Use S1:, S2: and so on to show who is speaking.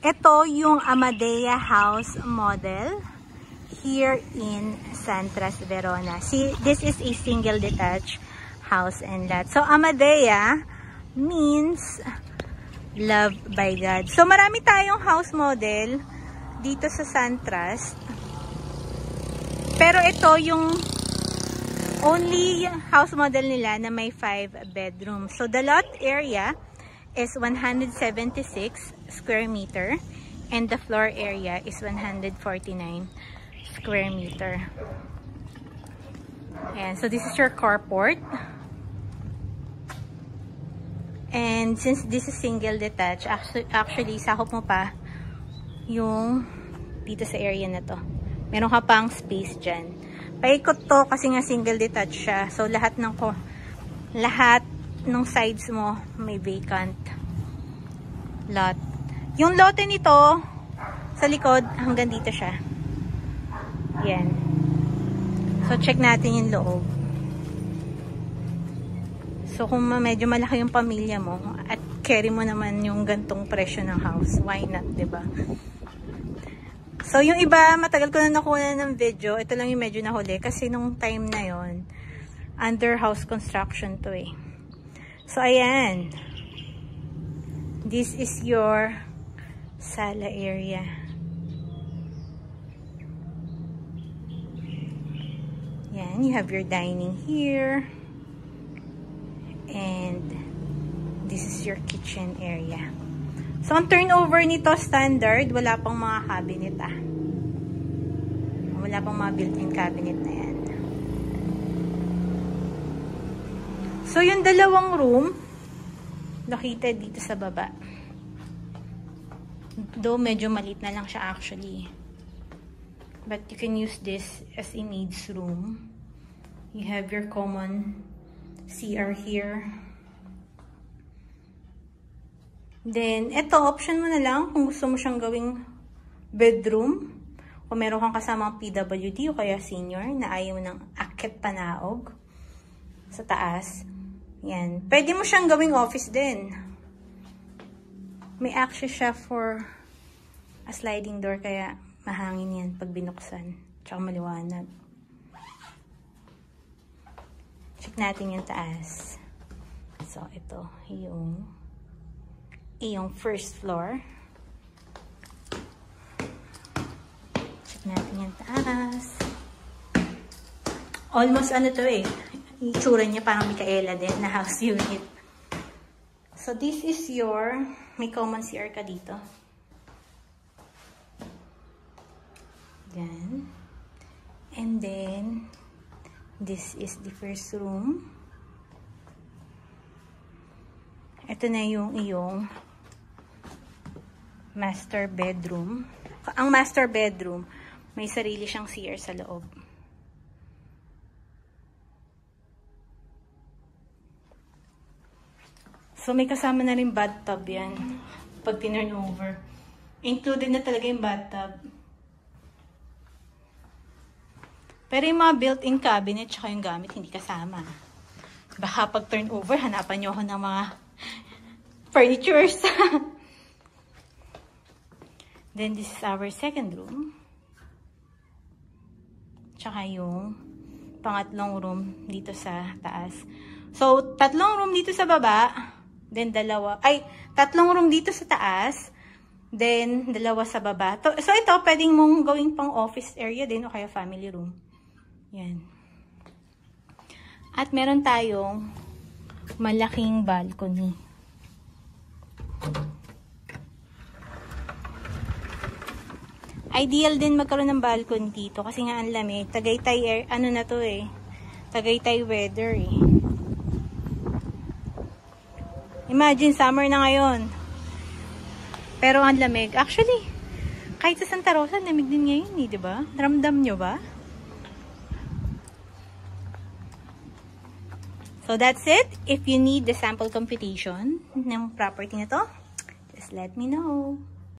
S1: Ito yung Amadea house model here in Santras, Verona. See, this is a single detached house and lot. So, Amadea means love by God. So, marami tayong house model dito sa Santras. Pero ito yung only house model nila na may 5 bedrooms. So, the lot area is 176 square meter and the floor area is 149 square meter. And so, this is your carport. And since this is single detached, actually sakop mo pa yung dito sa area na to. Meron ka pang space dyan. Paikot to kasi nga single detached siya. So lahat ng sides mo may vacant lot. Yung lote nito sa likod hanggang dito siya. Yan. So check natin yung loob. So, kung medyo malaki yung pamilya mo at carry mo naman yung gantong presyo ng house, why not, diba? So, yung iba, matagal ko na nakuha ng video. Ito lang yung medyo nahuli kasi nung time na yon under house construction to eh. So, ayan. This is your sala area. Yan, you have your dining here. And this is your kitchen area. So, ang turnover nito standard, wala pang mga cabinet Wala pang mga built-in cabinet na yan. So, yung dalawang room, located dito sa baba. Though, medyo maliit na lang siya actually. But you can use this as a maid's room. You have your common CR here. Then, ito, option mo na lang kung gusto mo siyang gawing bedroom. Kung meron kang kasamang PWD o kaya senior na ayaw ng akit panaog sa taas. Yan. Pwede mo siyang gawing office din. May access siya for a sliding door kaya mahangin yan pag binuksan. Tsaka maliwanag. Check natin yung taas. So, ito yung first floor. Check natin yung taas. Almost ano to eh. Itsura niya parang Micaela din na house unit. So, this is your may common CR ka dito. Yan. And then this is the first room. Ito na yung iyong master bedroom. Ang master bedroom, may sarili siyang CR sa loob. So, may kasama na rin bathtub yan. Pag tinurn over. Included na talaga yung bathtub. Pero yung mga built-in cabinet tsaka yung gamit, hindi kasama. Baka pag turn over, hanapan nyo ako ng mga furnitures. Then, this is our second room. Tsaka yung pangatlong room dito sa taas. So, tatlong room dito sa baba. Then, tatlong room dito sa taas. Then, dalawa sa baba. So, ito, pwedeng mong gawing pang office area din o kaya family room. Yan. At meron tayong malaking balcony. Ideal din magkaroon ng balcony dito kasi nga ang lamig. Tagaytay ano na to eh. Tagaytay weather eh. Imagine summer na ngayon. Pero ang lamig. Actually, kahit sa Santa Rosa, lamig din ngayon eh, 'di ba? Ramdam nyo ba? So, that's it. If you need the sample computation ng property na to, just let me know.